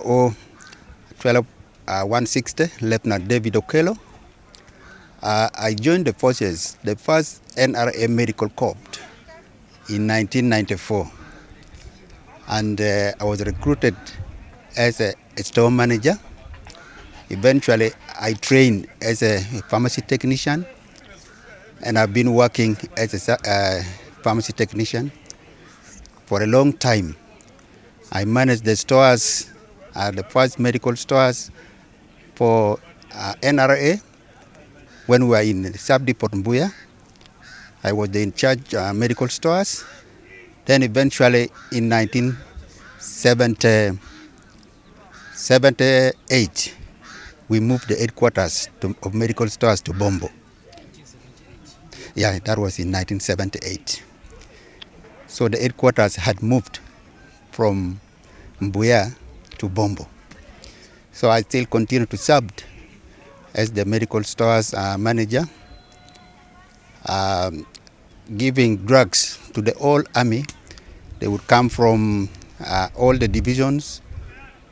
O 160, Lieutenant David Okello. I joined the forces, the first NRA Medical Corps in 1994. And I was recruited as a store manager. Eventually, I trained as a pharmacy technician, and I've been working as a pharmacy technician for a long time. I managed the stores, the first medical stores for NRA when we were in Sub-Depot Mbuya. I was in charge medical stores. Then eventually in 1978, we moved the headquarters of medical stores to Bombo. Yeah, that was in 1978. So the headquarters had moved from Mbuya to Bombo. So I still continue to serve as the medical stores manager, giving drugs to the whole army. They would come from all the divisions,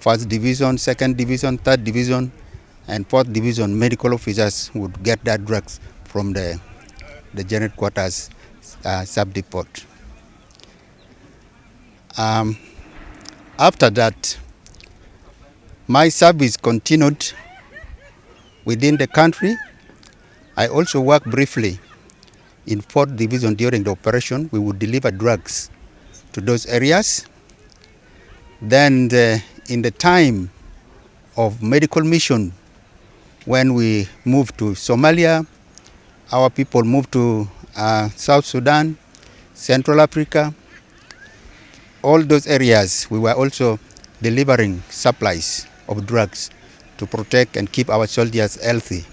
1st Division, 2nd Division, 3rd Division, and 4th Division medical officers would get that drugs from the general quarters sub-depot. After that, my service continued within the country. I also worked briefly in 4th Division during the operation. We would deliver drugs to those areas. Then in the time of medical mission, when we moved to Somalia, our people moved to South Sudan, Central Africa, all those areas, we were also delivering supplies of drugs to protect and keep our soldiers healthy.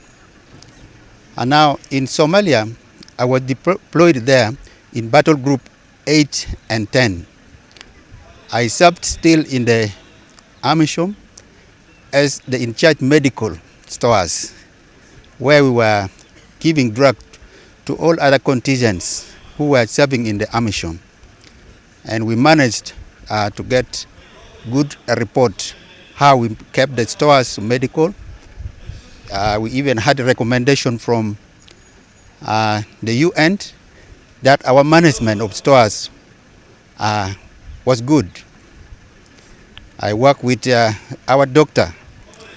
And now in Somalia, I was deployed there in Battle Group 8 and 10. I served still in the AMISHOM as the in-charge medical stores, where we were giving drugs to all other contingents who were serving in the AMISHOM. And we managed to get good report how we kept the stores medical. We even had a recommendation from the UN that our management of stores was good. I worked with our doctor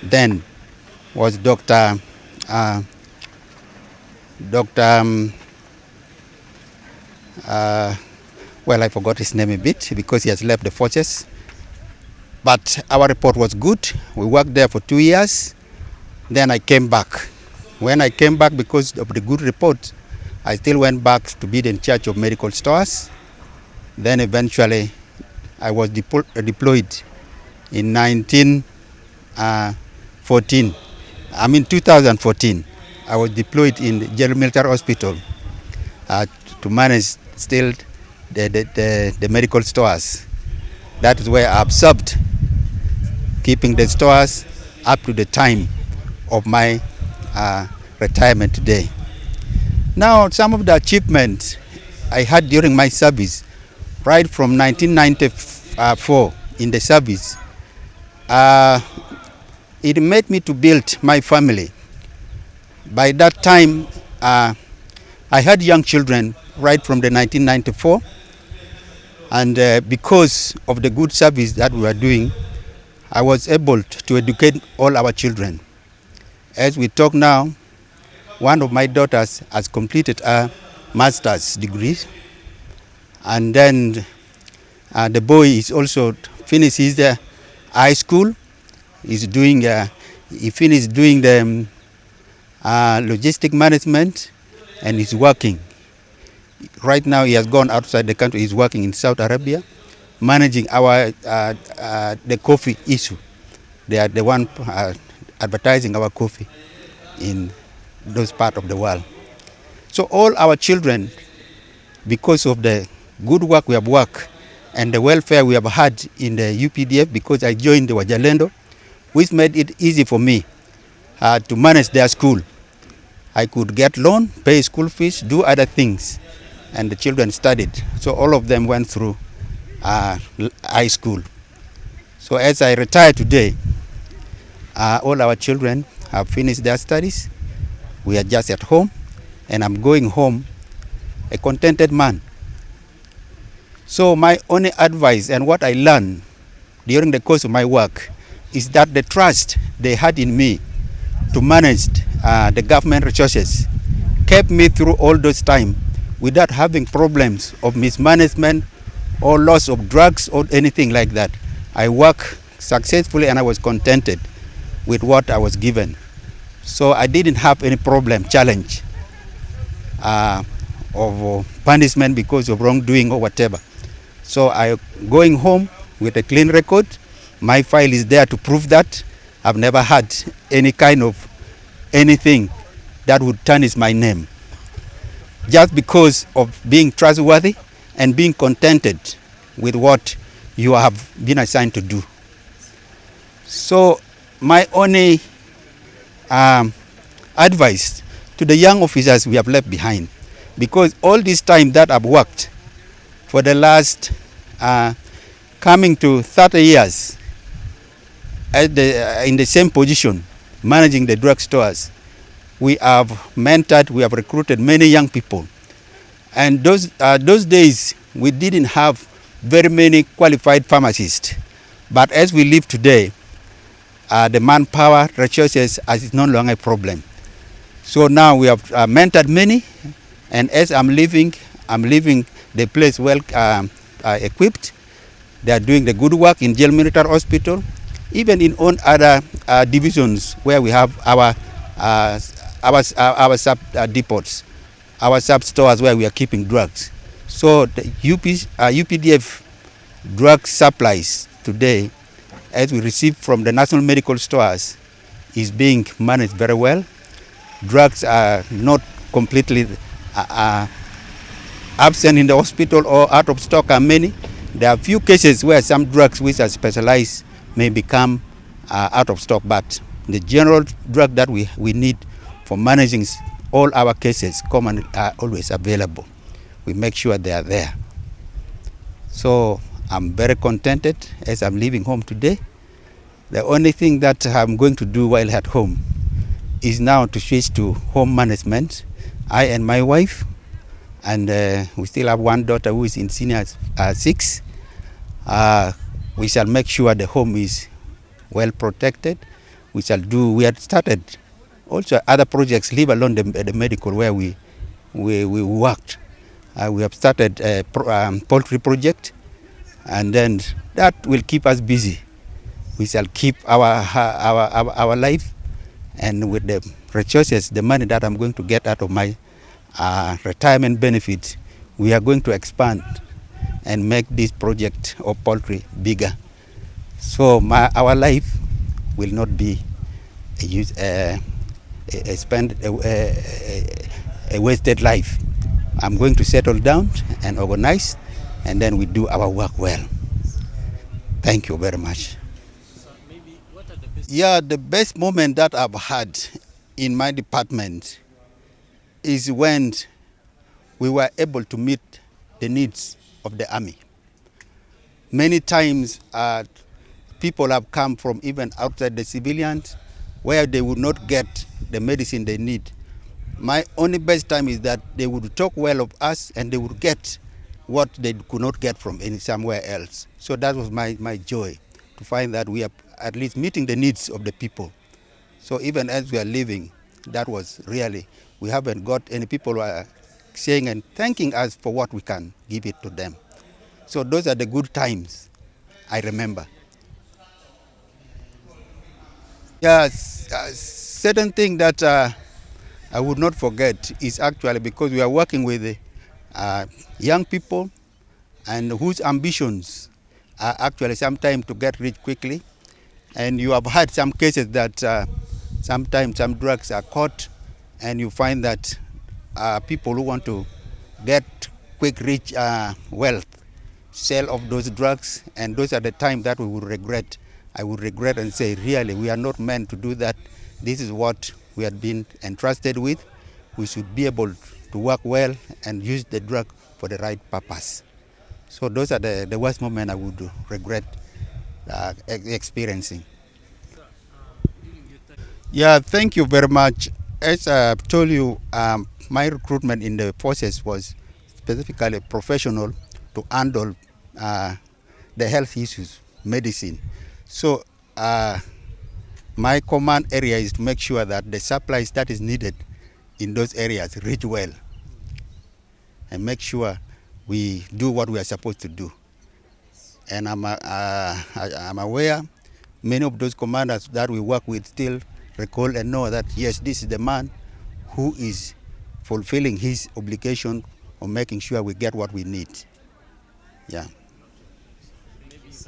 then was Dr. Well, I forgot his name a bit because he has left the forces. But our report was good. We worked there for 2 years. Then I came back. When I came back, because of the good report, I still went back to be in charge of medical stores. Then eventually I was deployed in 2014. I was deployed in the General Military Hospital to manage still the medical stores. That is where I absorbed keeping the stores up to the time of my retirement today. Now, some of the achievements I had during my service, right from 1994 in the service, it made me to build my family. By that time, I had young children right from the 1994, and because of the good service that we were doing, I was able to educate all our children. As we talk now, one of my daughters has completed a master's degree, and then the boy is also finished his high school. He's doing he finished doing the logistic management, and he's working. Right now, he has gone outside the country. He's working in Saudi Arabia, managing our the coffee issue. They are the one advertising our coffee in those parts of the world. So all our children, because of the good work we have worked and the welfare we have had in the UPDF, because I joined the Wajalendo, which made it easy for me to manage their school. I could get loan, pay school fees, do other things, and the children studied. So all of them went through high school. So as I retire today, all our children have finished their studies. We are just at home, and I'm going home a contented man. So my only advice and what I learned during the course of my work is that the trust they had in me to manage the government resources kept me through all those time without having problems of mismanagement or loss of drugs or anything like that. I worked successfully and I was contented with what I was given. So I didn't have any problem, challenge of punishment because of wrongdoing or whatever. So I going home with a clean record. My file is there to prove that. I've never had any kind of anything that would tarnish my name. Just because of being trustworthy and being contented with what you have been assigned to do. So my only advice to the young officers we have left behind, because all this time that I've worked for the last coming to 30 years at in the same position, managing the drugstores, we have mentored, we have recruited many young people. And those days, we didn't have very many qualified pharmacists. But as we live today, the manpower resources is no longer a problem. So now we have mentored many, and as I'm leaving the place well equipped. They are doing the good work in Jail Military Hospital, even in on other divisions where we have our sub depots, our sub stores where we are keeping drugs. So the UPDF drug supplies today, as we receive from the national medical stores, is being managed very well. Drugs are not completely absent in the hospital or out of stock are many. There are few cases where some drugs which are specialized may become out of stock, but the general drug that we need for managing all our cases common are always available. We make sure they are there. So I'm very contented as I'm leaving home today. The only thing that I'm going to do while at home is now to switch to home management. I and my wife, and we still have one daughter who is in senior 6. We shall make sure the home is well protected. We had started also other projects, leave alone the medical where we worked. We have started a poultry project, and then that will keep us busy. We shall keep our life, and with the resources, the money that I'm going to get out of my retirement benefit, we are going to expand and make this project of poultry bigger. So our life will not be a wasted life. I'm going to settle down and organize, and then we do our work well. Thank you very much. Yeah, the best moment that I've had in my department is when we were able to meet the needs of the army. Many times people have come from even outside the civilians where they would not get the medicine they need. My only best time is that they would talk well of us and they would get what they could not get from somewhere else. So that was my joy, to find that we are at least meeting the needs of the people. So even as we are living, that was really, we haven't got any people who are saying and thanking us for what we can give it to them. So those are the good times I remember. Yes, certain thing that I would not forget is actually because we are working with young people and whose ambitions are actually sometimes to get rich quickly. And you have had some cases that sometimes some drugs are caught, and you find that people who want to get quick rich wealth sell of those drugs, and those are the times that we would regret. I would regret and say, really, we are not meant to do that. This is what we had been entrusted with. We should be able to work well and use the drug for the right purpose. So those are the worst moments I would regret experiencing. Yeah, thank you very much. As I told you, my recruitment in the forces was specifically professional to handle uh, the health issues, medicine. So my command area is to make sure that the supplies that is needed in those areas reach well, and make sure we do what we are supposed to do. And I'm aware many of those commanders that we work with still recall and know that yes, this is the man who is fulfilling his obligation of making sure we get what we need. Yeah.